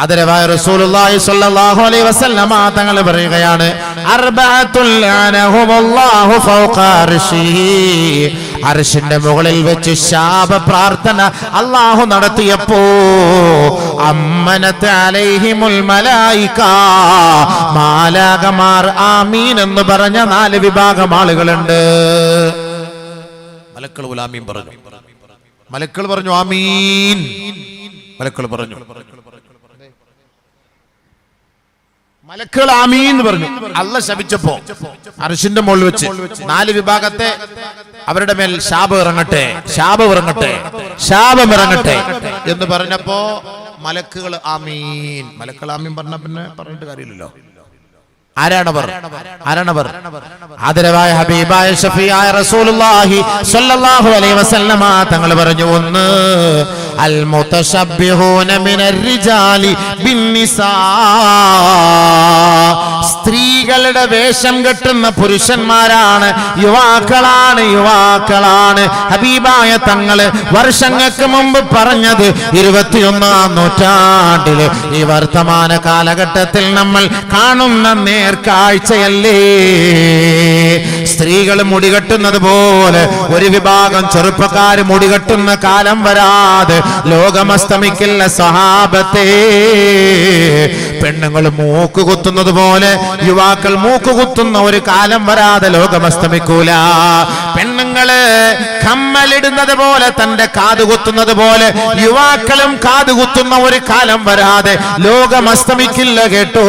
ആദരവായ റസൂലുള്ളാഹി സ്വല്ലല്ലാഹു അലൈഹി വസല്ലമ തങ്ങൾ പറയുകയാണ്, അർബഅത്തുൽ ലഅനഹുമുല്ലാഹു ഫൗഖ അർശിഹി. അർശിന്റെ മുകളിൽ വെച്ച് ശാപ പ്രാർത്ഥന അല്ലാഹു നടത്തിയപ്പോ അമ്മനത് അലൈഹിമുൽ മലായിക, മാലാകമാർ ആമീൻ എന്ന് പറഞ്ഞ 4 വിഭാഗം ആളുകളുണ്ട്. മലക്കൾ ആമീൻ പറഞ്ഞു. മലക്കൾ പറഞ്ഞു ആമീൻ. മലക്കൾ പറഞ്ഞു, മലക്കൾ ആമീൻ പറഞ്ഞു. അല്ലാഹ് ശപിച്ചപ്പോ അർശിന്റെ മുകളിൽ വെച്ച് 4 വിഭാഗത്തെ അവരുടെ മേൽ ശാപം ഇറങ്ങട്ടെ, ശാപം ഇറങ്ങട്ടെ, ശാപം ഇറങ്ങട്ടെ എന്ന് പറഞ്ഞപ്പോ മലക്കുകൾ ആമീൻ. മലക്കൾ ആമീൻ പറഞ്ഞ പിന്നെ പറഞ്ഞിട്ട് കാര്യമില്ലല്ലോ. ആരാണവർ? ആരാണവർ? ആദരവായ ഹബീബായ ഷഫീആയ റസൂലുള്ളാഹി സ്വല്ലല്ലാഹു അലൈഹി വസല്ലമ തങ്ങൾ പറഞ്ഞു, ഒന്ന് അൽ മുതശബ്ബിഹൂന മിനർ റിജാലി ബിന്നിസാ, സ്ത്രീകളുടെ വേഷം കെട്ടുന്ന പുരുഷന്മാരാണ്, യുവാക്കളാണ്, യുവാക്കളാണ്. ഹബീബായ തങ്ങൾ വർഷങ്ങൾക്ക് മുമ്പ് പറഞ്ഞത് 21-ാം നൂറ്റാണ്ടില് ഈ വർത്തമാന കാലഘട്ടത്തിൽ നമ്മൾ കാണുന്ന നേർക്കാഴ്ചയല്ലേ. സ്ത്രീകൾ മുടികെട്ടുന്നത് പോലെ ഒരു വിഭാഗം ചെറുപ്പക്കാർ മുടികെട്ടുന്ന കാലം വരാതെ ലോകമസ്തമിക്കില്ല സഹാബത്തെ. പെണ്ണുങ്ങൾ മൂക്ക് കുത്തുന്നത് പോലെ യുവാക്കൾ മൂക്ക് കുത്തുന്ന ഒരു കാലം വരാതെ ലോകമസ്തമിക്കൂല. പെണ്ണുങ്ങള് കമ്മലിടുന്നത് പോലെ, തന്റെ കാത് കുത്തുന്നത് പോലെ യുവാക്കളും കാത് കുത്തുന്ന ഒരു കാലം വരാതെ ലോകമസ്തമിക്കില്ല കേട്ടോ.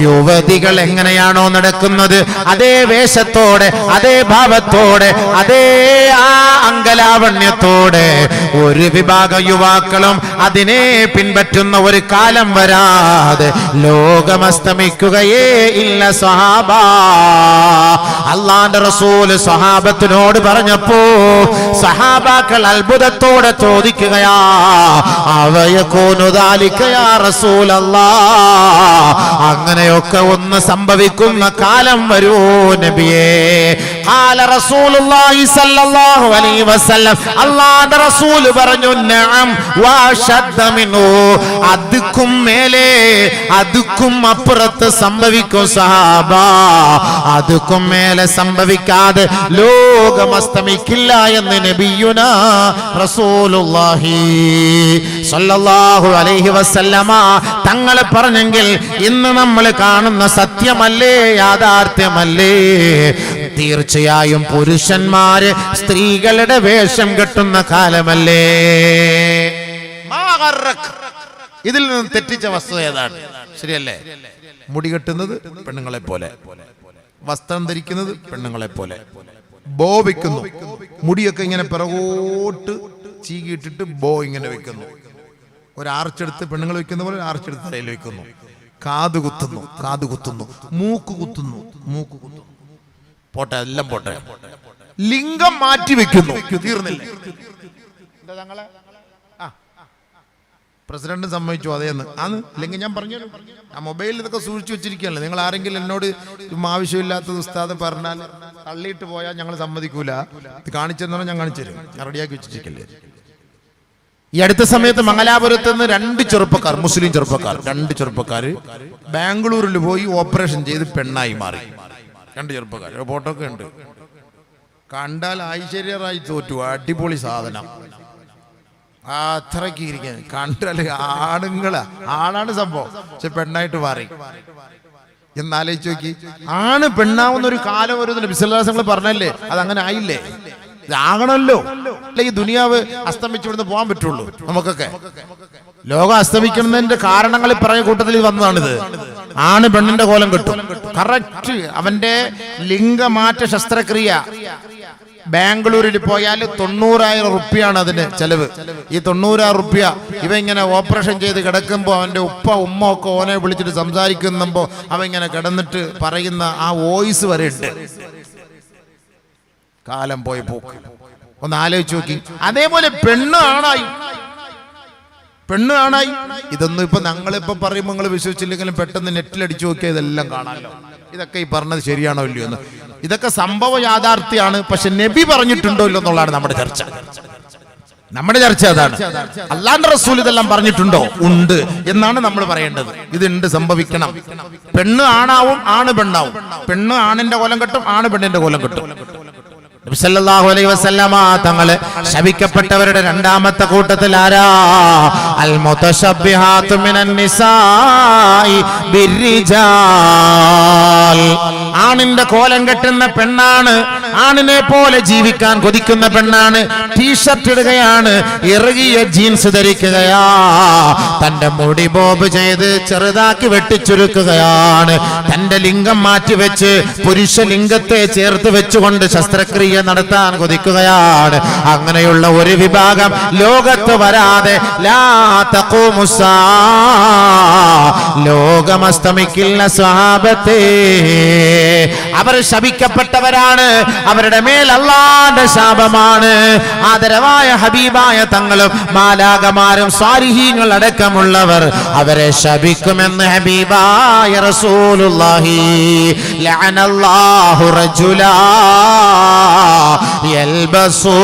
യുവതികൾ എങ്ങനെയാണോ നടക്കുന്നത് അതേ വേഷത്തോടെ, അതേ ഭാവത്തോടെ, അതേ ആ അങ്കലാവണ്യത്തോടെ ഒരു വിഭാഗം യുവാക്കളും അതിനെ പിൻപറ്റുന്ന ഒരു കാലം വരാതെ ലോകമസ്തമിക്കുകയേ ഇല്ല സ്വഹാബ. അല്ലാഹുവിന്റെ റസൂൽ സ്വഹാബത്തിനോട് പറഞ്ഞപ്പോ സഹാബാക്കൾ അത്ഭുതത്തോടെ ചോദിക്കുകയാ, അവയകൂനു ദാലിക യാ റസൂലല്ലാഹ്, അങ്ങനെയൊക്കെ ഒന്ന് സംഭവിക്കുന്ന കാലം വരൂ നബിയേ. ഖാല റസൂലുള്ളാഹി സ്വല്ലല്ലാഹു അലൈഹി വസല്ലം, അല്ലാഹുവിന്റെ റസൂൽ പറഞ്ഞു, നഅം വശദ്ദ മിനു, അതുക്കും മേലെ അതുക്കും അപ്പുറത്ത് സംഭവിക്കും സഹാബ. അതുക്കും മേലെ സംഭവിക്കാതെ ലോകമസ്തമിക്കില്ല എന്ന് നബിയുനാ റസൂലുള്ളാഹി സ്വല്ലല്ലാഹു അലൈഹി വസല്ലമ തങ്ങൾ പറഞ്ഞെങ്കിൽ ഇന്ന് നമ്മൾ കാണുന്ന സത്യമല്ലേ, യാഥാർത്ഥ്യമല്ലേ? തീർച്ചയായും പുരുഷന്മാര് സ്ത്രീകളുടെ വേഷം കെട്ടുന്ന കാലമല്ലേ. ഇതിൽ നിന്ന് തെറ്റിച്ച വസ്തുത ഏതാണ്? ശരിയല്ലേ? മുടി കെട്ടുന്നത് പെണ്ണുങ്ങളെ പോലെ, വസ്ത്രം ധരിക്കുന്നത് പെണ്ണുങ്ങളെ പോലെ, ബോ വെക്കുന്നു, മുടിയൊക്കെ ഇങ്ങനെ പിറകോട്ട് ചീകിയിട്ടിട്ട് ബോ ഇങ്ങനെ വെക്കുന്നു, ഒരു ആർച്ചെടുത്ത് പെണ്ണുങ്ങൾ വെക്കുന്ന പോലെ ആർച്ചെടുത്ത് തലയിൽ വെക്കുന്നു, കാത് കുത്തുന്നു, കാത് കുത്തുന്നു, മൂക്ക് കുത്തുന്നു, മൂക്ക് കുത്തുന്നു. പോട്ടെ, എല്ലാം പോട്ടെ. ലിംഗം മാറ്റി വെക്കുന്നു. തീർന്നില്ല. പ്രസിഡന്റ് സമ്മതിച്ചു അതേന്ന് ആണ്. അല്ലെങ്കിൽ ഞാൻ പറഞ്ഞു, ആ മൊബൈലിൽ ഇതൊക്കെ സൂക്ഷിച്ചു വെച്ചിരിക്കുകയല്ലേ. നിങ്ങൾ ആരെങ്കിലും എന്നോട് ആവശ്യമില്ലാത്തത് ഉസ്താദ് പറഞ്ഞാൽ തള്ളിയിട്ട് പോയാൽ ഞങ്ങൾ സമ്മതിക്കൂല. ഇത് കാണിച്ചെന്ന് പറഞ്ഞാൽ ഞാൻ കാണിച്ചു തരും. ഞാൻ റെഡിയാക്കി വെച്ചിരിക്കല്ലേ. ഈ അടുത്ത സമയത്ത് മംഗലാപുരത്ത് നിന്ന് 2 ചെറുപ്പക്കാർ, മുസ്ലിം ചെറുപ്പക്കാർ, 2 ചെറുപ്പക്കാർ ബാംഗ്ലൂരിൽ പോയി ഓപ്പറേഷൻ ചെയ്ത് പെണ്ണായി മാറി. 2 ചെറുപ്പക്കാർ, ഫോട്ടോ ഒക്കെ ഉണ്ട്. കണ്ടാൽ ഐശ്വര്യറായി തോറ്റു. അടിപൊളി സാധനം. അത്രയ്ക്ക് ഇരിക്കാൻ കണ്ടാൽ ആണുങ്ങളാ, ആണാണ് സംഭവം, പക്ഷെ പെണ്ണായിട്ട് മാറി. എന്നാലോചിച്ച് നോക്കി, ആണ് പെണ്ണാവുന്ന ഒരു കാലം വരുന്നില്ല. വിശ്വാസങ്ങൾ പറഞ്ഞല്ലേ, അതങ്ങനെ ആയില്ലേ? ഇതാകണമല്ലോ, അല്ലെങ്കിൽ ദുനിയാവ് അസ്തമിച്ചുവിടുന്ന് പോകാൻ പറ്റുള്ളൂ നമുക്കൊക്കെ. ലോകം അസ്തമിക്കുന്നതിന്റെ കാരണങ്ങളിൽ പറഞ്ഞ കൂട്ടത്തിൽ വന്നതാണിത്. ആണ് പെണ്ണിന്റെ കോലം കിട്ടും. കറക്റ്റ്. അവന്റെ ലിംഗമാറ്റ ശസ്ത്രക്രിയ ബാംഗ്ലൂരിൽ പോയാൽ 90,000 റുപ്യാണ് അതിന് ചെലവ്. ഈ 90,000 റുപ്യ ഇവ ഇങ്ങനെ ഓപ്പറേഷൻ ചെയ്ത് കിടക്കുമ്പോൾ അവന്റെ ഉപ്പ ഉമ്മ ഒക്കെ ഓനെ വിളിച്ചിട്ട് സംസാരിക്കുമ്പോ അവ ഇങ്ങനെ കിടന്നിട്ട് പറയുന്ന ആ വോയിസ് വരെ ഉണ്ട്. കാലം പോയി പോക്ക്. ഒന്ന് ആലോചിച്ച് നോക്കി. അതേപോലെ പെണ്ണ് ആണായി, പെണ്ണ് ആണായി. ഇതൊന്നും ഇപ്പൊ ഞങ്ങളിപ്പോ പറയുമ്പോൾ നിങ്ങൾ വിശ്വസിച്ചില്ലെങ്കിലും പെട്ടെന്ന് നെറ്റിലടിച്ചു നോക്കിയാൽ ഇതെല്ലാം കാണാമല്ലോ. ഇതൊക്കെ ഈ പറഞ്ഞത് ശരിയാണോ ഇല്ലയോ എന്ന്. ഇതൊക്കെ സംഭവ യാഥാർത്ഥ്യമാണ്. പക്ഷെ നബി പറഞ്ഞിട്ടുണ്ടോ ഇല്ലോ എന്നുള്ളതാണ് നമ്മുടെ ചർച്ച. നമ്മുടെ ചർച്ച അതാണ്. അല്ലാഹുവിന്റെ റസൂൽ ഇതെല്ലാം പറഞ്ഞിട്ടുണ്ടോ? ഉണ്ട് എന്നാണ് നമ്മൾ പറയേണ്ടത്. ഇതുണ്ട്, സംഭവിക്കണം. പെണ്ണ് ആണാവും, ആണ് പെണ്ണാവും. പെണ്ണ് ആണിന്റെ കോലം കെട്ടും, ആണ് പെണ്ണിന്റെ കോലം കെട്ടും. നബി സല്ലല്ലാഹു അലൈഹി വസല്ലമ തങ്ങളെ ശപിക്കപ്പെട്ടവരുടെ രണ്ടാമത്തെ കൂട്ടത്തിൽ ആരാ? അൽ മുതശബ്ബിഹാതു മിനൻ നിസാഇ ബിർരിജാൽ. ആണിന്റെ കോലം കെട്ടുന്ന പെണ്ണാണ്, ആണിനെ പോലെ ജീവിക്കാൻ കൊതിക്കുന്ന പെണ്ണാണ്. ടീഷർട്ട് ഇടുകയാണ്, ഇറുകിയ ജീൻസ് ധരിക്കുകയാ, തന്റെ മുടി ബോബ് ചെയ്ത് ചെറുതാക്കി വെട്ടിച്ചുരുക്കുകയാണ്, തന്റെ ലിംഗം മാറ്റിവെച്ച് പുരുഷ ലിംഗത്തെ ചേർത്ത് വെച്ചുകൊണ്ട് ശസ്ത്രക്രിയ നടത്താൻ കൊതിക്കുകയാണ്. അങ്ങനെയുള്ള ഒരു വിഭാഗം ലോകത്ത് വരാതെ ലാ തഖൂമുസ്സാ, ലോകമസ്തമിക്കില്ല സ്വഹാബത്തേ. അവർ ശപിക്കപ്പെട്ടവരാണ്, അവരുടെ മേൽ അല്ലാഹുവിന്റെ ശാപമാണ്. ആദരവായ ഹബീബായ തങ്ങളും മാലാകമാരും സാലിഹീങ്ങൾ അടക്കമുള്ളവർ അവരെ ശപിക്കുമെന്ന് ഹബീബായ റസൂലുള്ളാഹി. ലഅനല്ലാഹു റജുലാ യൽബസു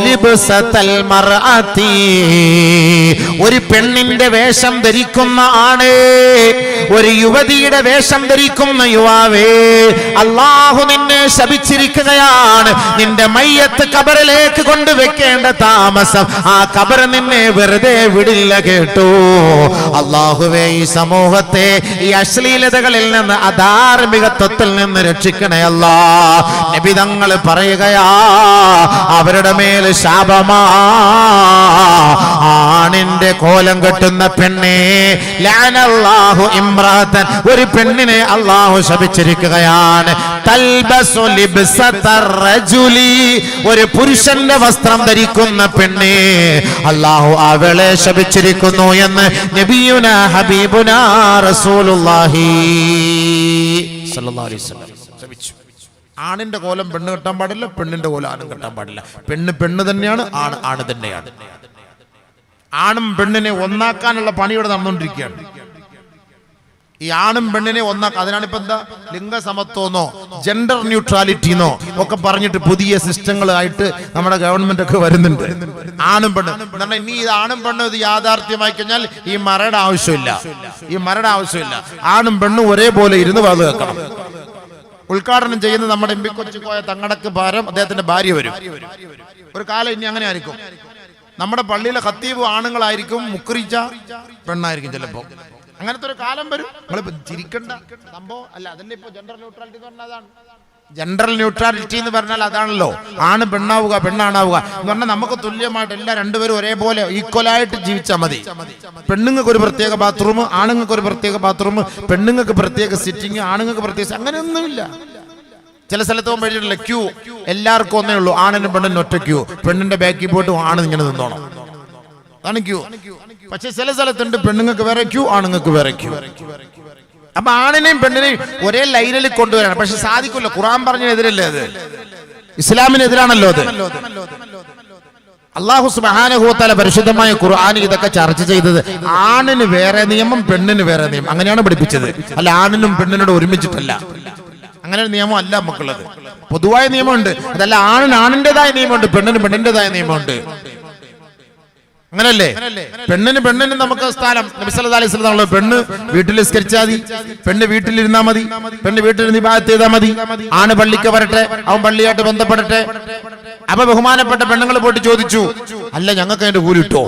ലിബ്സതൽ മർഅതി. ഒരു പെണ്ണിന്റെ വേഷം ധരിക്കുന്ന ആണ്, ഒരു യുവതിയുടെ വേഷം ധരിക്കുന്ന യുവാവേ, അല്ലാഹു നിന്നെ ശപിച്ചിരിക്കുകയാണ്. നിന്റെ മയ്യത്ത് ഖബറിലേക്ക് കൊണ്ടുവെക്കേണ്ട താമസം ആ ഖബർ നിന്നെ വെറുതെ വിടില്ല കേട്ടോ. അല്ലാഹുവേ, ഈ സമൂഹത്തെ ഈ അശ്ലീലതകളിൽ നിന്ന്, അധാർമികത്വത്തിൽ നിന്ന് രക്ഷിക്കണേ അല്ലാ. നബി തങ്ങൾ പറയുകയാ, അവരുടെ മേൽ ശാപമാ. ആണിന്റെ കോലം കെട്ടുന്ന പെണ്ണെ, ലഅനല്ലാഹു ഇംറഅതൻ, ഒരു പെണ്ണിനെ അല്ലാഹു ശപിച്ചിരിക്കുകയാണ്. തൽബസു ലിബ്സതർ റജുലി, ഒരു പുരുഷന്റെ വസ്ത്രം ധരിക്കുന്ന പെണ്ണെ, അല്ലാഹു അവളെ ശപിച്ചിരിക്കുന്നു എന്ന് നബിയുനാ ഹബീബുനാ റസൂലുള്ളാഹി സ്വല്ലല്ലാഹു അലൈഹി വസല്ലം ശപിച്ചു. ആണിന്റെ കോലം പെണ്ണ് കെട്ടാൻ പാടില്ല, പെണ്ണിന്റെ കോലം ആണും കെട്ടാൻ പാടില്ല. പെണ്ണ് പെണ്ണ് തന്നെയാണ്, ആണ് ആണ് തന്നെയാണ്. ആണും പെണ്ണിനെ ഒന്നാക്കാനുള്ള പണി ഇവിടെ നടന്നുകൊണ്ടിരിക്കുകയാണ്. ഈ ആണും പെണ്ണിനെ ഒന്നാക്കാൻ, അതിനാണിപ്പോ എന്താ ലിംഗസമത്വമെന്നോ ജെൻഡർ ന്യൂട്രാലിറ്റിന്നോ ഒക്കെ പറഞ്ഞിട്ട് പുതിയ സിസ്റ്റങ്ങളായിട്ട് നമ്മുടെ ഗവൺമെന്റ് ഒക്കെ വരുന്നുണ്ട്. ആണും പെണ്ണ് എന്നാൽ ഇനി ഇത് ആണും പെണ്ണും ഇത് യാഥാർത്ഥ്യമായി കഴിഞ്ഞാൽ ഈ മറയുടെ ആവശ്യമില്ല, ഈ മറയുടെ ആവശ്യമില്ല. ആണും പെണ്ണും ഒരേപോലെ ഇരുന്ന് വാത് കേൾക്കണം. ഉദ്ഘാടനം ചെയ്യുന്ന നമ്മുടെ എം പി കൊച്ചിക്കോയ തങ്ങടക്ക് പകരം അദ്ദേഹത്തിന്റെ ഭാര്യ വരും. ഒരു കാലം ഇനി അങ്ങനെ ആയിരിക്കും. നമ്മുടെ പള്ളിയിലെ ഖത്തീബ് ആണുങ്ങളായിരിക്കും, മുക്രിച്ച പെണ്ണായിരിക്കും ചിലപ്പോ. അങ്ങനത്തെ ഒരു കാലം വരും. നമ്മളിപ്പോ ചിരിക്കേണ്ട സംഭവം അല്ല, അതല്ലേ ഇപ്പൊ ജെൻഡർ ന്യൂട്രാലിറ്റി എന്ന് പറഞ്ഞാൽ അതാണ്. ജെൻഡർ ന്യൂട്രാലിറ്റി എന്ന് പറഞ്ഞാൽ അതാണല്ലോ, ആണ് പെണ്ണാവുക പെണ്ണാണാവുക എന്ന് പറഞ്ഞാൽ നമുക്ക് തുല്യമായിട്ട് എല്ലാ രണ്ടുപേരും ഒരേപോലെ ഈക്വലായിട്ട് ജീവിച്ചാൽ മതി. പെണ്ണുങ്ങൾക്ക് ഒരു പ്രത്യേക ബാത്റൂം, ആണുങ്ങൾക്ക് ഒരു പ്രത്യേക ബാത്റൂം, പെണ്ണുങ്ങൾക്ക് പ്രത്യേക സിറ്റിംഗ്, ആണുങ്ങൾക്ക് പ്രത്യേക, അങ്ങനെയൊന്നുമില്ല. ചില സ്ഥലത്ത് പോകുമ്പോഴേ ക്യൂ എല്ലാവർക്കും ഒന്നേ ഉള്ളൂ, ആണിനും പെണ്ണിനും ഒറ്റ ക്യൂ. പെണ്ണിന്റെ ബാക്കിൽ പോയിട്ട് ആണ് ഇങ്ങനെ നിന്നോണം, അതാണ് ക്യൂ. പക്ഷെ ചില സ്ഥലത്തുണ്ട് പെണ്ണുങ്ങൾക്ക് വേറെ ക്യൂ, ആണുങ്ങൾക്ക് വേറെ ക്യൂ. അപ്പൊ ആണിനെയും പെണ്ണിനെയും ഒരേ ലൈനിൽ കൊണ്ടുവരാണ്. പക്ഷെ സാധിക്കില്ല. ഖുർആൻ പറഞ്ഞതിനെതിരല്ലേ അത്, ഇസ്ലാമിനെതിരാണല്ലോ അത്. അല്ലാഹു സുബ്ഹാനഹു വ തആല പരിശുദ്ധമായ ഖുർആനിൽ ഇതൊക്കെ ചർച്ച ചെയ്തത് ആണിന് വേറെ നിയമം, പെണ്ണിന് വേറെ നിയമം, അങ്ങനെയാണ് പഠിപ്പിച്ചത്. അല്ല ആണിനും പെണ്ണിനോട് ഒരുമിച്ചിട്ടല്ല. അങ്ങനെ ഒരു നിയമം അല്ല നമുക്കുള്ളത്. പൊതുവായ നിയമമുണ്ട്, അതല്ല ആണിന് ആണിൻ്റെതായ നിയമമുണ്ട്, പെണ്ണിന് പെണ്ണിൻ്റെതായ നിയമമുണ്ട്. അങ്ങനല്ലേ? പെണ്ണിന് നമുക്ക് സ്ഥാനം. നബി സല്ലല്ലാഹു അലൈഹി വസല്ലം പെണ്ണ് വീട്ടിൽ നിസ്കരിച്ചാൽ മതി, പെണ്ണ് വീട്ടിലിരുന്നാൽ മതി, പെണ്ണ് വീട്ടിലിരുന്ന് ഇബാദത്ത് ചെയ്താൽ മതി, ആണ് പള്ളിക്ക് വരട്ടെ, അവൻ പള്ളിയായിട്ട് ബന്ധപ്പെടട്ടെ. അപ്പൊ ബഹുമാനപ്പെട്ട പെണ്ണുങ്ങൾ പോയിട്ട് ചോദിച്ചു, അല്ല ഞങ്ങൾക്ക് അതിന്റെ കൂലി കിട്ടോ?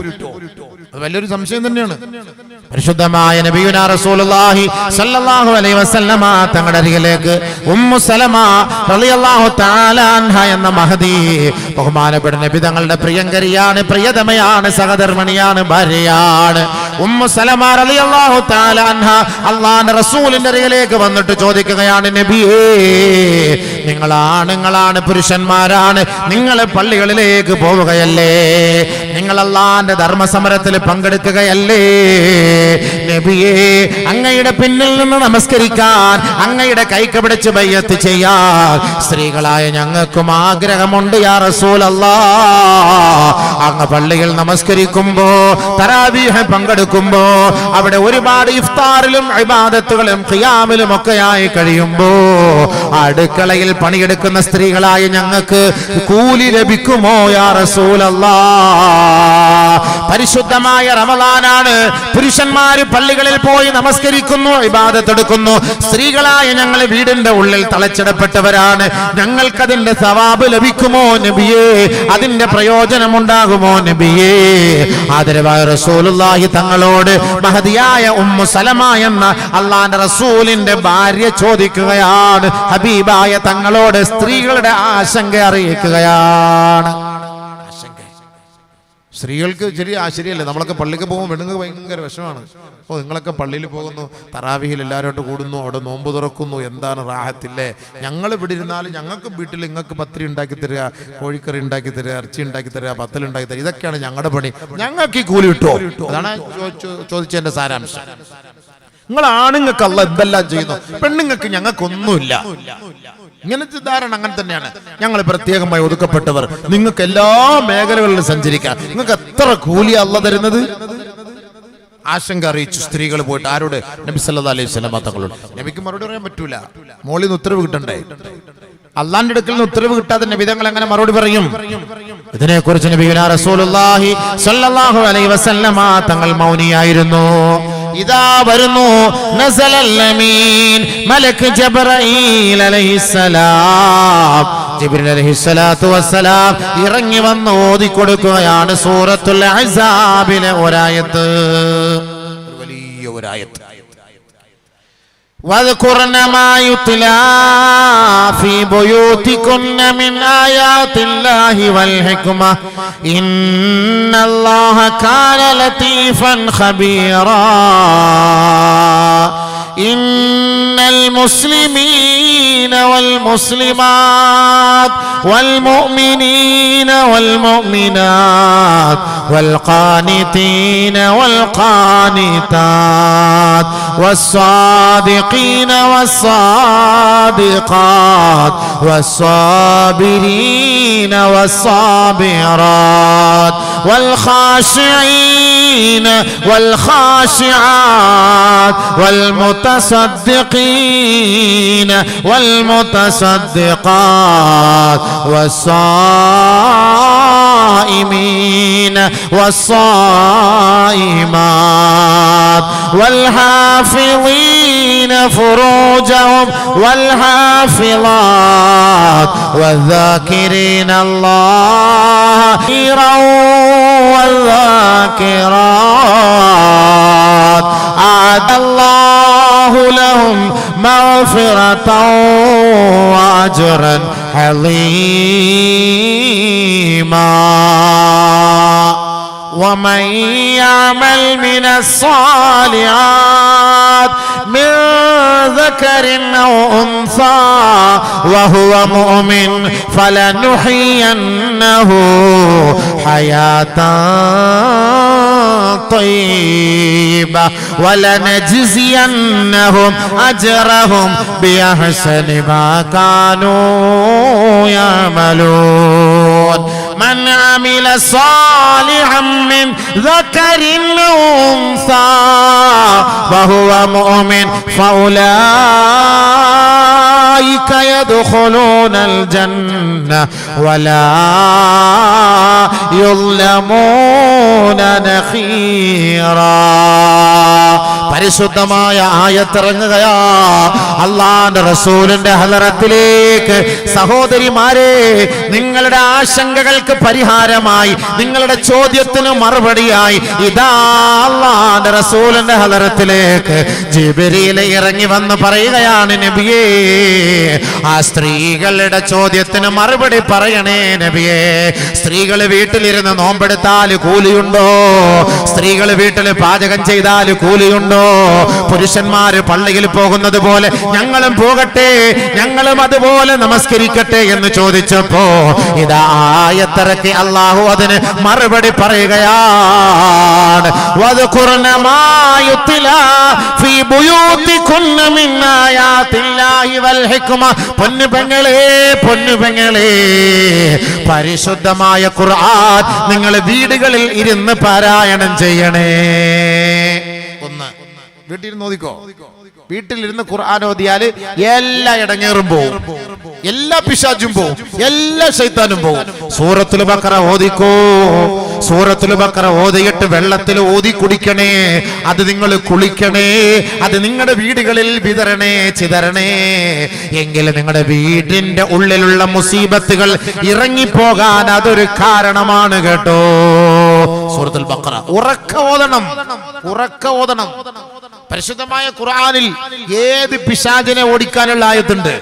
അത് വലിയൊരു സംശയം തന്നെയാണ്. പരിശുദ്ധമായ നബിയുനാ റസൂലുള്ളാഹി സ്വല്ലല്ലാഹു അലൈഹി വസല്ലമ തങ്ങളുടെ അരികിലേക്ക് ഉമ്മു സലമ റളിയല്ലാഹു തആല അൻഹ എന്ന മഹദി, ബഹുമാനപ്പെട്ട നബി തങ്ങളുടെ പ്രിയങ്കരിയാണ്, പ്രിയതമയാണ്, സഹധർമ്മിണിയാണ്, ഭാര്യയാണ്. ഉമ്മു സലമ റളിയല്ലാഹു തആല അൻഹ അല്ലാഹുവിന്റെ റസൂലിന്റെ അരികിലേക്ക് വന്നിട്ട് ചോദിക്കുകയാണ്, നബിയേ, നിങ്ങൾ ആണുങ്ങളാണ്, പുരുഷന്മാരാണ്, നിങ്ങൾ പള്ളികളിലേക്ക് പോവുകയല്ലേ, നിങ്ങൾ അല്ലാഹുവിന്റെ ധർമ്മസമരത്തിൽ പങ്കെടുക്കുകയല്ലേ, നബിയേ, അങ്ങയുടെ പിന്നിൽ നിന്ന് നമസ്കരിക്കാൻ, അങ്ങയുടെ കൈക്ക് പിടിച്ച് ബൈഅത്ത് ചെയ്യാൻ സ്ത്രീകളായ ഞങ്ങൾക്കും ആഗ്രഹമുണ്ട് യാ റസൂലല്ലാഹ്. അങ്ങ് പള്ളിയിൽ നമസ്കരിക്കുമ്പോ തറാവീഹ് പങ്കെടുക്കും കിടക്കുമ്പോ അവിടെ ഒരുപാട് ഇഫ്താറിലും ഇബാദത്തുകളും ഖിയാമിലും ഒക്കെയായി കഴിയുമ്പോ അടുക്കളയിൽ പണിയെടുക്കുന്ന സ്ത്രീകളായ ഞങ്ങൾക്ക് കൂലി ലഭിക്കുമോ യാ റസൂലല്ലാഹ്? പരിശുദ്ധമായ റമളാനാണ്, പുരുഷന്മാര് പള്ളികളിൽ പോയി നമസ്കരിക്കുന്നു, ഇബാദത്ത് എടുക്കുന്നു. സ്ത്രീകളായ ഞങ്ങൾ വീടിന്റെ ഉള്ളിൽ തളച്ചിടപ്പെട്ടവരാണ്. ഞങ്ങൾക്കതിന്റെ സവാബ് ലഭിക്കുമോ നബിയേ? അതിന്റെ പ്രയോജനമുണ്ടാകുമോ നബിയേ? ആദരവായ റസൂലുള്ളാഹി തങ്ങളോട് മഹദിയായ ഉമ്മു സലമ എന്ന അള്ളാന്റെ റസൂലിന്റെ ഭാര്യ ചോദിക്കുകയാണ്, ഹബീബായ തങ്ങളോട് സ്ത്രീകളുടെ ആശങ്ക അറിയിക്കുകയാണ്. സ്ത്രീകൾക്ക് ശരിയല്ലേ, നമ്മളൊക്കെ പള്ളിക്ക് പോകുമ്പോൾ പെണ്ണുങ്ങൾക്ക് ഭയങ്കര വിഷമാണ്. ഓ, നിങ്ങളൊക്കെ പള്ളിയിൽ പോകുന്നു, തറാവിഹിൽ എല്ലാവരോട്ട് കൂടുന്നു, അവിടെ നോമ്പ് തുറക്കുന്നു, എന്താണ് റാഹത്തില്ലേ? ഞങ്ങൾ ഇവിടെ ഇരുന്നാലും ഞങ്ങൾക്ക് വീട്ടിൽ നിങ്ങൾക്ക് പത്തിരി ഉണ്ടാക്കി തരിക, കോഴിക്കറി ഉണ്ടാക്കി തരിക, ഇറച്ചി ഉണ്ടാക്കി തരിക, പത്തൽ ഉണ്ടാക്കി തരിക, ഇതൊക്കെയാണ് ഞങ്ങളുടെ പണി. ഞങ്ങൾക്ക് ഈ കൂലി കിട്ടുമോ? അതാണ് ചോദിച്ചതിന്റെ സാരാംശം. നിങ്ങൾ ആണുങ്ങൾക്ക് അല്ലാഹ് എന്തെല്ലാം ചെയ്യുന്നു, പെണ്ണുങ്ങൾക്ക് ഞങ്ങൾക്കൊന്നുമില്ല. ഇങ്ങനത്തെ ധാരണ അങ്ങനെ തന്നെയാണ്. ഞങ്ങൾ പ്രത്യേകമായി ഒതുക്കപ്പെട്ടവർ, നിങ്ങൾക്ക് എല്ലാ മേഖലകളിലും സഞ്ചരിക്കാം, നിങ്ങൾക്ക് എത്ര കൂലി അല്ലാഹ് തരുന്നത്? ആശങ്ക അറിയിച്ചു സ്ത്രീകൾ പോയിട്ട് ആരോട്? നബി സല്ലല്ലാഹു അലൈഹി വസല്ലം തങ്ങളോട്. നബിക്ക് മറുപടി പറയാൻ പറ്റൂല, മോളിൽ നിന്ന് ഉത്തരവ് കിട്ടണ്ടേ? അള്ളാന്റെ അടുക്കൽ നിന്ന് ഉത്തരവ് കിട്ടാതെ നബി തങ്ങൾ എങ്ങനെ മറുപടി പറയും? ഇതിനെക്കുറിച്ച് നബിയുനാ റസൂലുള്ളാഹി സ്വല്ലല്ലാഹു അലൈഹി വസല്ലം തങ്ങൾ മൗനിയായിരുന്നു. ഇതാ വരുന്നു നസലൽ അമീൻ മലക്ക് ജിബ്രീൽ അലൈഹിസ്സലാം. ജിബ്രീൽ അലൈഹിസ്സലാത്തു വസ്സലാം ഇറങ്ങി വന്ന് ഓതി കൊടുക്കുകയാണ് സൂറത്തുൽ അഹ്സാബിലെ ഒരായത്ത്, വലിയ ഒരായത്ത്. وَاذْكُرْنَ مَا يُتْلَى فِي بُيُوتِكُنَّ مِنْ آيَاتِ اللَّهِ وَالْحِكْمَةِ إِنَّ اللَّهَ كَانَ لَطِيفًا خَبِيرًا إِنَّ الْمُسْلِمِينَ وَالْمُسْلِمَاتِ وَالْمُؤْمِنِينَ وَالْمُؤْمِنَاتِ وَالْقَانِتِينَ وَالْقَانِتَاتِ وَالصَّادِقِينَ وَالصَّادِقَاتِ وَالصَّابِرِينَ وَالصَّابِرَاتِ وَالْخَاشِعِينَ وَالْخَاشِعَاتِ وَالْمُتَصَدِّقِينَ وَالْمُتَصَدِّقَاتِ وَالصَّائِمِينَ وَالصَّائِمَاتِ وَالْحَافِظِينَ فُرُوجَهُمْ وَالْحَافِظَاتِ وَالذَّاكِرِينَ اللَّهَ كَثِيرًا وَالذَّاكِرَاتِ أعد الله لهم مغفرة وأجرا عظيما ومن يعمل من الصالحات من ذكر أو أنثى وهو مؤمن فلنحيينه حياة طيبة ولنجزينهم أجرهم بأحسن ما كانوا يعملون من عمل صالحا من ذكر أو أنثى وهو مؤمن فأولئك يدخلون الجنة ولا يظلمون نخيرا. പരിശുദ്ധമായ ആയത്തിറങ്ങുകയാ അല്ലാഹുവിന്റെ റസൂലിന്റെ ഹളറത്തിലേക്ക്. സഹോദരിമാരെ, നിങ്ങളുടെ ആശങ്കകൾക്ക് പരിഹാരമായി, നിങ്ങളുടെ ചോദ്യത്തിന് മറുപടിയായി ഇതാ അല്ലാഹുവിന്റെ റസൂലിന്റെ ഹളറത്തിലേക്ക് ജിബ്രീൽ ഇറങ്ങി വന്ന് പറയുകയാണ്, നബിയേ, ആ സ്ത്രീകളുടെ ചോദ്യത്തിന് മറുപടി പറയണേ നബിയേ. സ്ത്രീകൾ വീട്ടിലിരുന്ന് നോമ്പെടുത്താൽ കൂലിയുണ്ടോ? സ്ത്രീകൾ വീട്ടിൽ പാചകം ചെയ്താൽ കൂലിയുണ്ടോ? പുരുഷന്മാര് പള്ളിയിൽ പോകുന്നത് പോലെ ഞങ്ങളും പോകട്ടെ, ഞങ്ങളും അതുപോലെ പോലെ നമസ്കരിക്കട്ടെ എന്ന് ചോദിച്ചപ്പോ ഇതാ ആയത്തിറക്കി അല്ലാഹു അതിന് മറുപടി പറയുകയാണ്. വദ്കുർന മാ യുത്ലാ ഫീ ബുയൂതികുന്ന മിൻ ആയാതില്ലാഹി വൽ ഹിക്മ. പൊന്നുപെങ്ങളെ പരിശുദ്ധമായ ഖുർആൻ നിങ്ങൾ വീടുകളിൽ ഇരുന്ന് പാരായണം ചെയ്യണേ. ഒന്ന് വീട്ടിലിരുന്ന് ഓതിക്കോ. വീട്ടിലിരുന്ന് ഖുർആൻ ഓതിയാൽ എല്ലാ ഇടങ്ങേറും പോവും, എല്ലാ പിശാചും പോവും, എല്ലാ ശൈത്താനും പോവും. സൂറത്തുൽ ബഖറ ഓതിക്കോ. സൂറത്തുൽ ബഖറ ഓതിയിട്ട് വെള്ളത്തിൽ ഓതി കുടിക്കണേ. അത് നിങ്ങൾ കുളിക്കണേ. അത് നിങ്ങളുടെ വീടുകളിൽ വിതരണേ, ചിതരണേ. എങ്കിൽ നിങ്ങളുടെ വീടിന്റെ ഉള്ളിലുള്ള മുസീബത്തുകൾ ഇറങ്ങിപ്പോകാൻ അതൊരു കാരണമാണ് കേട്ടോ. സൂറത്തുൽ ബഖറ ഉറക്ക ഓതണം. പരിശുദ്ധമായ ഖുർആനിൽ ഏത് പിശാചിനെ ഓടിക്കാനുള്ള ആയത്തുണ്ട്,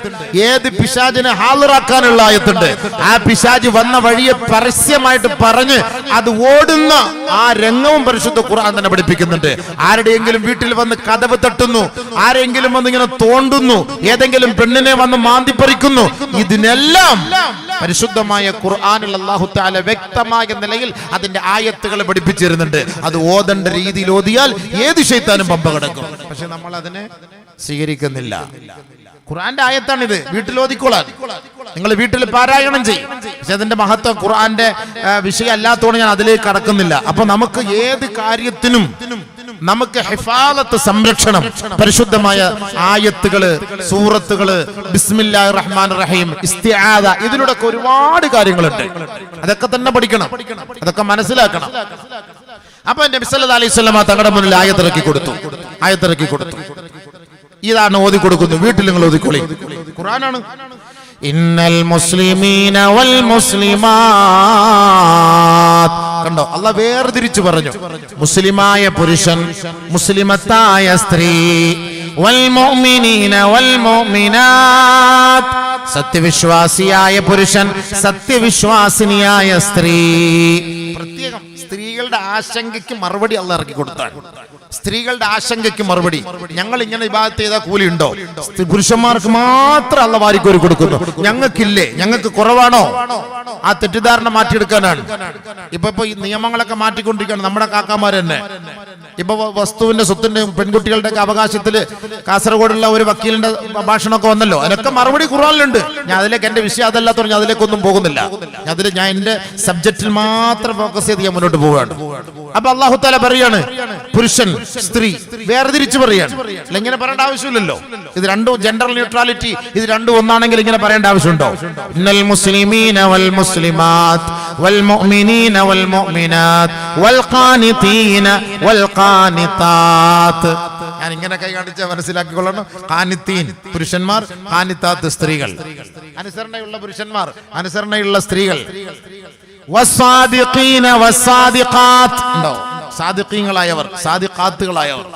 ഏത് പിശാചിനെ ഹാളിറാക്കാനുള്ള ആയത്തുണ്ട്. ആ പിശാച് വന്ന വഴിയെ പരസ്യമായിട്ട് പറഞ്ഞ് അത് ഓടുന്ന ആ രംഗവും പരിശുദ്ധ ഖുർആൻ തന്നെ പഠിപ്പിക്കുന്നുണ്ട്. ആരുടെയെങ്കിലും വീട്ടിൽ വന്ന് കതവ് തട്ടുന്നു, ആരെങ്കിലും വന്ന് ഇങ്ങനെ തോണ്ടുന്നു, ഏതെങ്കിലും പെണ്ണിനെ വന്ന് മാന്തിപ്പറിക്കുന്നു, ഇതിനെല്ലാം പരിശുദ്ധമായ ഖുർആനിൽ അല്ലാഹു തആല വ്യക്തമായ നിലയിൽ അതിന്റെ ആയത്തുകൾ പഠിപ്പിച്ചിരുന്നുണ്ട്. അത് ഓതേണ്ട രീതിയിൽ ഓതിയാൽ ഏത് ശൈത്താനും പമ്പ കിടക്കും. പക്ഷെ നമ്മൾ അതിനെ സ്വീകരിക്കുന്നില്ല. ഖുർആന്റെ ആയത്താണിത്, വീട്ടിൽ ഓതിക്കോളാൻ. നിങ്ങൾ വീട്ടിൽ പാരായണം ചെയ്യും. പക്ഷെ അതിന്റെ മഹത്വം ഖുർആന്റെ വിഷയം അല്ലാത്തതുകൊണ്ട് ഞാൻ അതിലേക്ക് കടക്കുന്നില്ല. അപ്പൊ നമുക്ക് ഏത് കാര്യത്തിനും നമുക്ക് ഹിഫാലത്ത്, സംരക്ഷണം, പരിശുദ്ധമായ ആയത്തുകള്, സൂറത്തുകള്, ബിസ്മില്ലാഹിർ റഹ്മാനിർ റഹീം, ഇസ്തിആദ, ഇതിലൂടെ ഒരുപാട് കാര്യങ്ങളുണ്ട്. അതൊക്കെ തന്നെ പഠിക്കണം, അതൊക്കെ മനസ്സിലാക്കണം. അപ്പൊ നബി സല്ലല്ലാഹു അലൈഹി വസല്ലം തങ്ങളുടെ മുന്നിൽ ആയത്തിറക്കി കൊടുത്തു. ഇതാണ് ഓതി കൊടുക്കുന്നു. വീട്ടിൽ നിങ്ങൾ ഓതിക്കോളി. ഖുർആനാണ്. ഇന്നൽ മുസ്ലിമീന വൽ മുസ്ലിമാത്. കണ്ടോ, അല്ലാഹ് വേർതിരിച്ചു പറഞ്ഞു. മുസ്ലിമായ പുരുഷൻ, മുസ്ലിമത്തായ സ്ത്രീ, വൽ മുഅ്മിനീന വൽ മുഅ്മിനാത്, സത്യവിശ്വാസിയായ പുരുഷൻ, സത്യവിശ്വാസിനിയായ സ്ത്രീ. പ്രത്യേകം സ്ത്രീകളുടെ ആശങ്കയ്ക്ക് മറുപടി അല്ലാഹ് ഇറക്കി കൊടുത്താണ്. സ്ത്രീകളുടെ ആശങ്കയ്ക്ക് മറുപടി. ഞങ്ങൾ ഇങ്ങനെ ഇബാദത്ത് ചെയ്താൽ കൂലി ഉണ്ടോ? പുരുഷന്മാർക്ക് മാത്രം അല്ലാഹ് വാരിക്കോരി കൊടുക്കുന്നു, ഞങ്ങൾക്കില്ലേ? ഞങ്ങൾക്ക് കുറവാണോ? ആ തെറ്റിദ്ധാരണ മാറ്റിയെടുക്കാനാണ്. ഇപ്പൊ ഈ നിയമങ്ങളൊക്കെ മാറ്റിക്കൊണ്ടിരിക്കുകയാണ് നമ്മുടെ കാക്കാമാർ തന്നെ. ഇപ്പൊ വസ്തുവിന്റെ, സ്വത്തിന്റെ, പെൺകുട്ടികളുടെ ഒക്കെ അവകാശത്തില് കാസർഗോഡുള്ള ഒരു വക്കീലിന്റെ ഭാഷണമൊക്കെ വന്നല്ലോ. അതിനൊക്കെ മറുപടി ഖുർആനിലുണ്ട്. ഞാൻ അതിലേക്ക്, എന്റെ വിഷയം അതല്ലാത്ത ഞാൻ അതിലേക്കൊന്നും പോകുന്നില്ല. ഞാൻ എന്റെ സബ്ജക്റ്റിൽ മാത്രം ഫോക്കസ് ചെയ്ത് ഞാൻ മുന്നോട്ട് പോവുകയാണ്. അപ്പൊ അല്ലാഹു തആല പറയാണ്, പുരുഷൻ സ്ത്രീ വേർതിരിച്ച് പറയാണ്. ഇങ്ങനെ പറയേണ്ട ആവശ്യമില്ലല്ലോ. ഇത് രണ്ടും ജെൻഡർ ന്യൂട്രാലിറ്റി, ഇത് രണ്ടും ഒന്നാണെങ്കിൽ ഇങ്ങനെ പറയേണ്ട ആവശ്യമുണ്ടോ? ഇന്നൽ മുസ്ലിമീന വൽ മുസ്ലിമാത് വൽ മുഅ്മിനീന വൽ മുഅ്മിനാത് വൽ ഖാനിതീന വൽ ഖാനിതാത്. ഞാൻ ഇങ്ങനെ കൈ കാണിച്ചാൽ മനസ്സിലാക്കിക്കൊള്ളണം. ഖാനിത്തീൻ പുരുഷന്മാർ, ഖാനിതാത്ത് സ്ത്രീകൾ. അനുസരണയുള്ള പുരുഷന്മാർ, അനുസരണയുള്ള സ്ത്രീകൾ. വസ്സാദിഖീന വസ്സാദിഖാത്ത്. ഉണ്ടോ? സാദിഖീങ്ങളായവർ, സാദിഖാത്തുകളായവർ.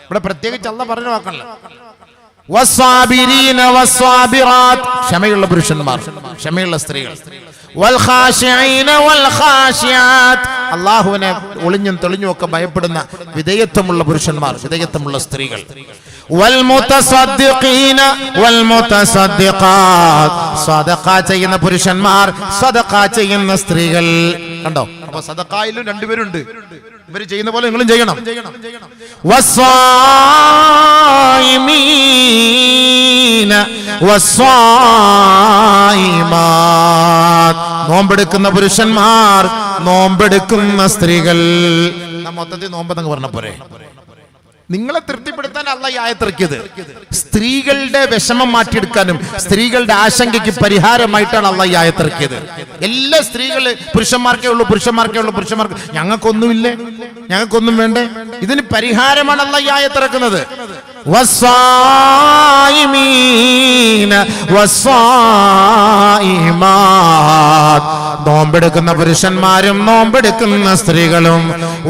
ഇവിടെ പ്രത്യേകിച്ച് അല്ലാഹ് പറഞ്ഞു വാക്കല്ല. വസ്സാബിരീന വസ്സാബിറാത്ത്, ക്ഷമയുള്ള പുരുഷന്മാർ, ക്ഷമയുള്ള സ്ത്രീകൾ. വൽഖാശിഈന വൽഖാശിയാത്ത്, അല്ലാഹുവിനെ ഒളിഞ്ഞും തെളിഞ്ഞും ഒക്കെ ഭയപ്പെടുന്ന വിധേയത്വമുള്ള പുരുഷന്മാർ, വിധേയത്വമുള്ള സ്ത്രീകൾ. വൽമുതസദ്ദിഖീന വൽമുതസദ്ദിഖാത്ത്, സദഖ ചെയ്യുന്ന പുരുഷന്മാർ, സദഖ ചെയ്യുന്ന സ്ത്രീകൾ. കണ്ടോ? അപ്പൊ സദഖയിലും രണ്ടുപേരുണ്ട്. ഇവര് ചെയ്യുന്ന പോലെ നിങ്ങളും ചെയ്യണം. വസ്സായിമീന വസ്സായിമാത്, നോമ്പെടുക്കുന്ന പുരുഷന്മാർ, നോമ്പെടുക്കുന്ന സ്ത്രീകൾ. മൊത്തത്തിൽ നോമ്പെന്നങ്ങ് പറഞ്ഞ പോരെ. നിങ്ങളെ തൃപ്തിപ്പെടുത്താൻ അല്ലാഹ് ഈ ആയത്തിറക്കിയത്. സ്ത്രീകളുടെ വിഷമം മാറ്റിയെടുക്കാനും സ്ത്രീകളുടെ ആശങ്കയ്ക്ക് പരിഹാരമായിട്ടാണ് അല്ലാഹ് ഈ ആയത്തിറക്കിയത്. എല്ലാ സ്ത്രീകള് പുരുഷന്മാർക്കേ ഉള്ളൂ, പുരുഷന്മാർക്ക് ഞങ്ങൾക്കൊന്നുമില്ലേ, ഞങ്ങൾക്കൊന്നും വേണ്ടേ? ഇതിന് പരിഹാരമാണ് അല്ലാഹ് ഈ ആയത്തിറക്കുന്നത്. വസ്സായിമീന വസ്സായിമാത്, നോമ്പെടുക്കുന്ന പുരുഷന്മാരും നോമ്പെടുക്കുന്ന സ്ത്രീകളും.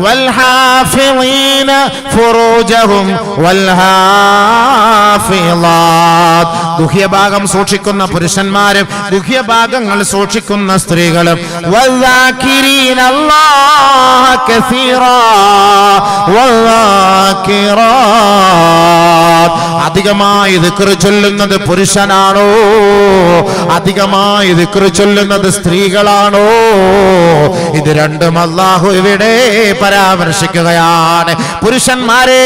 വൽഹാഫിളീന ഫുറൂജഹും വൽഹാഫിളാത്, ഗുഹ്യഭാഗം സൂക്ഷിക്കുന്ന പുരുഷന്മാരും ഗുഹ്യഭാഗങ്ങൾ സൂക്ഷിക്കുന്ന സ്ത്രീകളും. വൽദാകിരീന അല്ലാഹ കസീറാ വൽദാകിറാത്, അധികമായി ദിക്ർ ചൊല്ലുന്നത് പുരുഷനാണോ, അധികമായി ദിക്ർ ചൊല്ലുന്നത് സ്ത്രീകളാണോ? ഇത് രണ്ടും അല്ലാഹു ഇവിടെ പരാമർശിക്കുകയാണ്. പുരുഷന്മാരെ,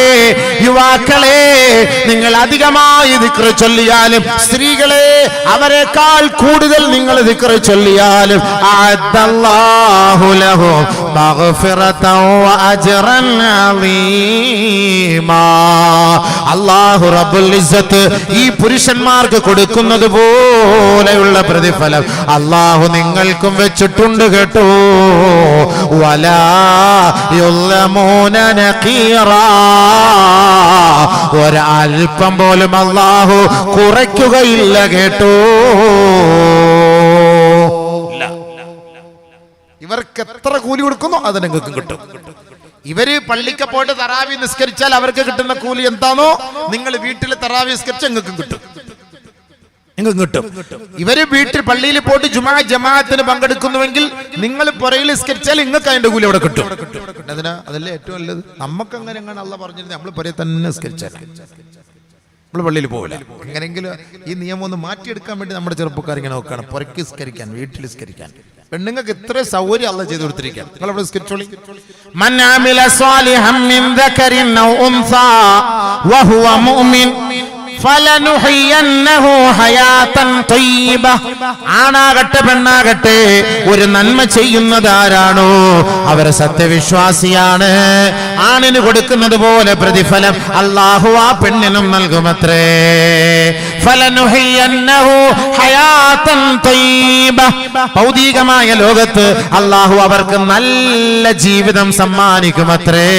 യുവാക്കളെ, നിങ്ങൾ അധികമായി ദിക്ർ ചൊല്ലിയാലും, സ്ത്രീകളെ അവരെക്കാൾ കൂടുതൽ നിങ്ങൾ ദിക്ർ ചൊല്ലിയാലും, അഅദ്ദല്ലാഹു ലഹും മഗ്ഫിറതൻ വഅജ്റൻ അളീമാ. അല്ലാഹു റബ്ബുൽ ഇസ്സത്ത് ഈ പുരുഷന്മാർക്ക് കൊടുക്കുന്നത് പോലെയുള്ള പ്രതിഫലം അല്ലാഹു നിങ്ങൾക്കും വെച്ചിട്ടുണ്ട് കേട്ടോ. വലാ യുളമൂന നഖീറാ. ഒരൽപ്പം പോലും അല്ലാഹു കുറയ്ക്കുകയില്ല കേട്ടോ. ഇവർക്ക് എത്ര കൂലി കൊടുക്കുന്നോ അത് നിങ്ങൾക്ക് കിട്ടും. ഇവര് പള്ളിക്ക് പോയിട്ട് തറാവി നിസ്കരിച്ചാൽ അവർക്ക് കിട്ടുന്ന കൂലി എന്താണോ നിങ്ങൾ വീട്ടിൽ തറാവി നിസ്കരിച്ചാൽ നിങ്ങൾക്ക് കിട്ടും. ഇവര് വീട്ടിൽ പള്ളിയിൽ പോയിട്ട് ജുമാ ജമാഅത്തിന് പങ്കെടുക്കുന്നുവെങ്കിൽ നിങ്ങൾ പുറയിൽ നിസ്കരിച്ചാൽ നിങ്ങൾക്ക് അതിന്റെ കൂലി അവിടെ കിട്ടും. അതല്ലേ ഏറ്റവും നല്ലത്. നമുക്ക് അങ്ങനെ അള്ളാഹ് പറഞ്ഞിരുന്നത് നമ്മൾ പുറയെ തന്നെ നിസ്കരിച്ചാൽ നമ്മൾ പള്ളിയിൽ പോകില്ല. എങ്ങനെയെങ്കിലും ഈ നിയമം ഒന്ന് മാറ്റിയെടുക്കാൻ വേണ്ടി നമ്മുടെ ചെറുപ്പക്കാർ ഇങ്ങനെ നോക്കുകയാണ്. പുറയ്ക്ക് നിസ്കരിക്കാൻ, വീട്ടിൽ നിസ്കരിക്കാൻ. പെണ്ണുങ്ങൾക്ക് ഇത്ര സൗകര്യം അള്ളാഹ് ചെയ്തു കൊടുത്തിരിക്കാൻ. നിങ്ങൾ അവിടെ നിസ്കരിച്ചോളി. മൻ അമില സാലിഹൻ മിൻ ദകരിൻ ഔ ഉൻസാ വഹുവ മുഅ്മിൻ ഫലനുഹയ്യന്നഹു ഹയാതൻ തയ്യിബ. ആണാകട്ടെ പെണ്ണാകട്ടെ ഒരു നന്മ ചെയ്യുന്നത് ആരാണോ അവർ സത്യവിശ്വാസിയാണ്. ആണിന് കൊടുക്കുന്നത് പോലെ പ്രതിഫലം അല്ലാഹു ആ പെണ്ണിനും നൽകുമത്രേ. ഫലനുഹയ്യന്നഹു ഹയാതൻ തയ്യിബ. ഭൗതികമായ ലോകത്ത് അല്ലാഹു അവർക്ക് നല്ല ജീവിതം സമ്മാനിക്കുമത്രേ.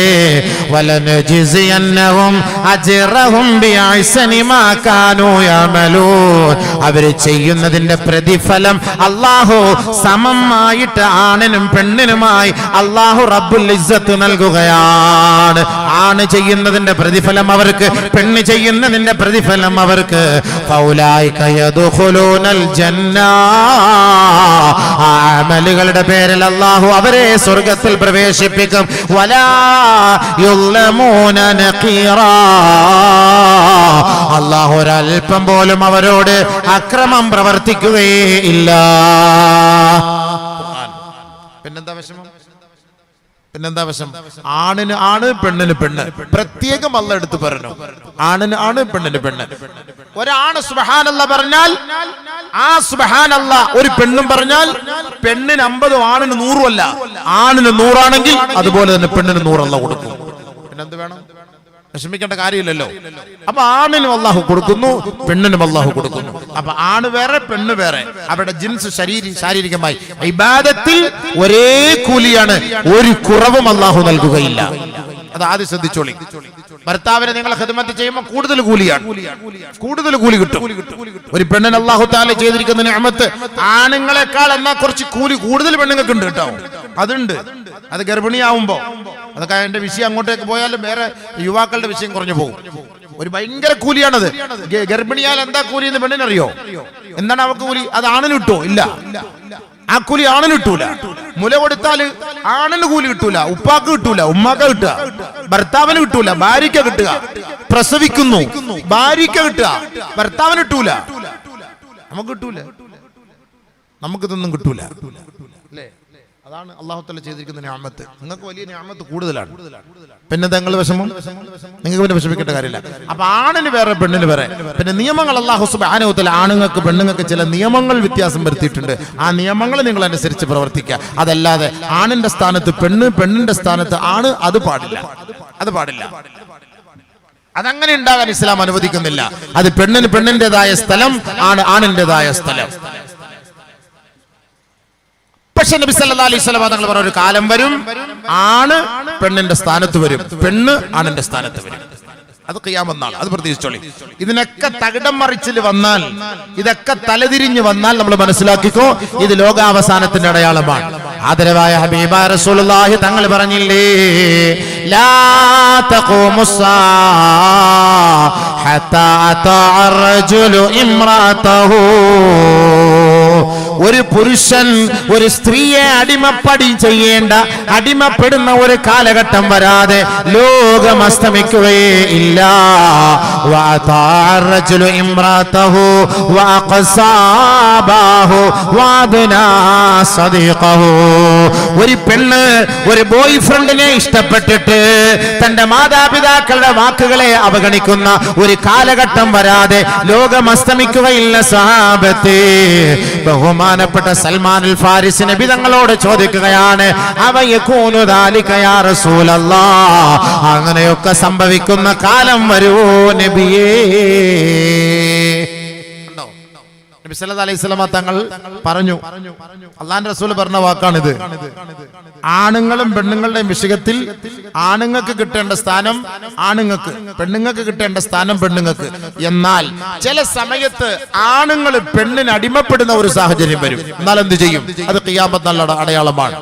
വലനജിസിയന്നഹും അജ്റഹും ബിഅഹ്സനി മാ കാനൂ യഅമലൂൻ. അവർ ചെയ്യുന്നതിന്റെ പ്രതിഫലം അല്ലാഹു സമമായിട്ട് ആണിനും പെണ്ണിനുമായി അല്ലാഹു റബ്ബുൽ ഇസ്സത്ത് നൽകുകയാണ്. ആണ് ചെയ്യുന്നതിന്റെ പ്രതിഫലം അവർക്ക്, പെണ്ണ് ചെയ്യുന്നതിന്റെ പ്രതിഫലം അവർക്ക്. ഫൗലൈക യദ്ഖുലൂനൽ ജന്ന. ആ അമലുകളുടെ പേരിൽ അല്ലാഹു അവരെ സ്വർഗ്ഗത്തിൽ പ്രവേശിപ്പിക്കും. വലാ യുളമൂന നഖീറാ. അല്ലാഹു ഒരൽപ്പം പോലും അവരോട് അക്രമം പ്രവർത്തിക്കുകയേ ഇല്ല. പിന്നെന്താ വിഷമം? ആണിന് ആണ്, പെണ്ണിന് പെണ്ണ്. പ്രത്യേകം അല്ലാഹ് എടുത്തു പറഞ്ഞു. ആണിന് ആണ്, പെണ്ണിന് പെണ്ണ്. ഒരാണ് സുബ്ഹാനല്ലാഹ് പറഞ്ഞാൽ ആ സുബ്ഹാനല്ലാഹ് ഒരു പെണ്ണും പറഞ്ഞാൽ പെണ്ണിന് 50 ആണിന് 100 അല്ല. ആണിന് 100 ആണെങ്കിൽ അതുപോലെ തന്നെ പെണ്ണിന് 100 അല്ലാഹ് കൊടുക്കും. പിന്നെന്ത് വേണം? വിഷമിക്കേണ്ട കാര്യമില്ലല്ലോ. അപ്പൊ ആണിനും അല്ലാഹു കൊടുക്കുന്നു, പെണ്ണിനും അല്ലാഹു കൊടുക്കുന്നു. അപ്പൊ ആണ് വേറെ, പെണ്ണ് വേറെ. അവരുടെ ജിൻസ് ശാരീരികമായി ഇബാദത്തിൽ ഒരേ കൂലിയാണ്. ഒരു കുറവും അല്ലാഹു നൽകുകയില്ല. അത് ആദ്യം ശ്രദ്ധിച്ചോളി. ഭർത്താവിനെ നിങ്ങൾ ഖിദ്മത്ത് ചെയ്യുമ്പോൾ കൂടുതൽ കൂലിയാണ്, കൂടുതൽ കൂലി കിട്ടും. ഒരു പെണ്ണിന് അല്ലാഹു തആല ചെയ്തിരിക്കുന്ന നിഅമത്ത് ആണുങ്ങളെക്കാൾ എന്നാൽ കുറച്ച് കൂലി കൂടുതൽ പെണ്ണുങ്ങൾക്ക് ഉണ്ട് കേട്ടോ. അതുണ്ട്. അത് ഗർഭിണിയാവുമ്പോ, അതൊക്കെ എന്റെ വിഷയം അങ്ങോട്ടേക്ക് പോയാലും വേറെ യുവാക്കളുടെ വിഷയം കുറഞ്ഞു പോകും. ഒരു ഭയങ്കര കൂലിയാണത്. ഗർഭിണിയാൽ എന്താ കൂലി എന്ന് പെണ്ണിനറിയോ? എന്താണ് അവർക്ക് കൂലി? അത് ആണിന് കിട്ടുമോ? ഇല്ല. ആ കൂലി ആണിന് കിട്ടൂല. മുല കൊടുത്താല് ആണിന് കൂലി കിട്ടൂല, ഉപ്പാക്ക് കിട്ടൂല, ഉമ്മാക്ക് കിട്ടുക, ഭർത്താവിന് കിട്ടൂല, ഭാര്യയ്ക്ക് കിട്ടുക. പ്രസവിക്കുന്നു, ഭാര്യയ്ക്ക് കിട്ടുക, ഭർത്താവിന് കിട്ടൂല. നമുക്ക് കിട്ടൂല, നമുക്കിതൊന്നും കിട്ടൂല. അല്ലേ? അതാണ് അല്ലാഹു തആല ചെയ്തിരിക്കുന്ന നിഅമത്ത്. നിങ്ങൾക്ക് വലിയ നിഅമത്ത് കൂടുതലാണ്. പിന്നെ നിങ്ങൾ വിഷമം, നിങ്ങൾക്ക് പിന്നെ വിഷമിക്കേണ്ട കാര്യമില്ല. അപ്പൊ ആണിന് വേറെ, പെണ്ണിന് വേറെ. പിന്നെ നിയമങ്ങൾ അല്ലാഹു സുബ്ഹാനഹു വ തആല ആണുങ്ങൾക്ക് പെണ്ണുങ്ങൾക്ക് ചില നിയമങ്ങൾ വ്യത്യാസം വരുത്തിയിട്ടുണ്ട്. ആ നിയമങ്ങൾ നിങ്ങൾ അനുസരിച്ച് പ്രവർത്തിക്കുക. അതല്ലാതെ ആണിന്റെ സ്ഥാനത്ത് പെണ്ണ്, പെണ്ണിന്റെ സ്ഥാനത്ത് ആണ്, അത് പാടില്ല. അത് പാടില്ല. അതങ്ങനെ ഉണ്ടാകാൻ ഇസ്ലാം അനുവദിക്കുന്നില്ല. അത് പെണ്ണിന് പെണ്ണിന്റേതായ സ്ഥലം, ആണ് ആണിന്റേതായ സ്ഥലം. പക്ഷെ നബി സല്ലല്ലാഹു അലൈഹി വസല്ലം തങ്ങൾ പറഞ്ഞ ഒരു കാലം വരും, ആണ് പെണ്ണിന്റെ സ്ഥാനത്ത് വരും, പെണ്ണ് ആണിന്റെ സ്ഥാനത്ത് വരും. അത് ഖിയാമത്ത് നാൾ. അത് പ്രതീക്ഷിച്ചോളി. ഇതിനൊക്കെ തകിടം മറിച്ചിൽ വന്നാൽ, ഇതൊക്കെ തലതിരിഞ്ഞ് വന്നാൽ നമ്മൾ മനസ്സിലാക്കിക്കോ, ഇത് ലോകാവസാനത്തിന്റെ അടയാളമാണ്. ആദരവായ ഹബീബായ റസൂലുള്ളാഹി തങ്ങൾ പറഞ്ഞില്ലേ, ലാ തഖൂമുസ്സാ ഹത്താ അതാഅർ റജുലു ഇംറാതഹു. ഒരു പുരുഷൻ ഒരു സ്ത്രീയെ അടിമപ്പടി ചെയ്യേണ്ട, അടിമപ്പെടുന്ന ഒരു കാലഘട്ടം വരാതെ ലോകം അസ്തമിക്കുകയേ ഇല്ല. وأطاع الرجل امرأته وأقصى أباه وأدنى صديقه. ഒരു പെണ്ണ് ഒരു ബോയ് ഫ്രണ്ടിനെ ഇഷ്ടപ്പെട്ടിട്ട് തന്റെ മാതാപിതാക്കളുടെ വാക്കുകളെ അവഗണിക്കുന്ന ഒരു കാലഘട്ടം വരാതെ ലോകം അസ്തമിക്കുകയില്ല സഹാബത്തെ. ബഹുമാനപ്പെട്ട സൽമാനുൽ ഫാരിസ് നബി തങ്ങളോട് ചോദിക്കുകയാണ്, അവയകൂനു ദാലിക യാ റസൂലല്ലാഹ്, അങ്ങനെയൊക്കെ സംഭവിക്കുന്ന കാലം വരുവോ നബിയേ? നബി സല്ലല്ലാഹു അലൈഹി വസല്ലമ തങ്ങൾ പറഞ്ഞു, അല്ലാഹുവിന്റെ റസൂൽ പറഞ്ഞ വാക്കാണിത്, ആണുങ്ങളും പെണ്ണുങ്ങളുടെയും വിഷയത്തിൽ ആണുങ്ങൾക്ക് കിട്ടേണ്ട സ്ഥാനം ആണുങ്ങൾക്ക്, പെണ്ണുങ്ങൾക്ക് കിട്ടേണ്ട സ്ഥാനം പെണ്ണുങ്ങൾക്ക്. എന്നാൽ ചില സമയത്ത് ആണുങ്ങൾ പെണ്ണിന് അടിമപ്പെടുന്ന ഒരു സാഹചര്യം വരും. എന്നാൽ എന്ത് ചെയ്യും? അത് ഖിയാമത്ത് നാളിന്റെ അടയാളമാണ്.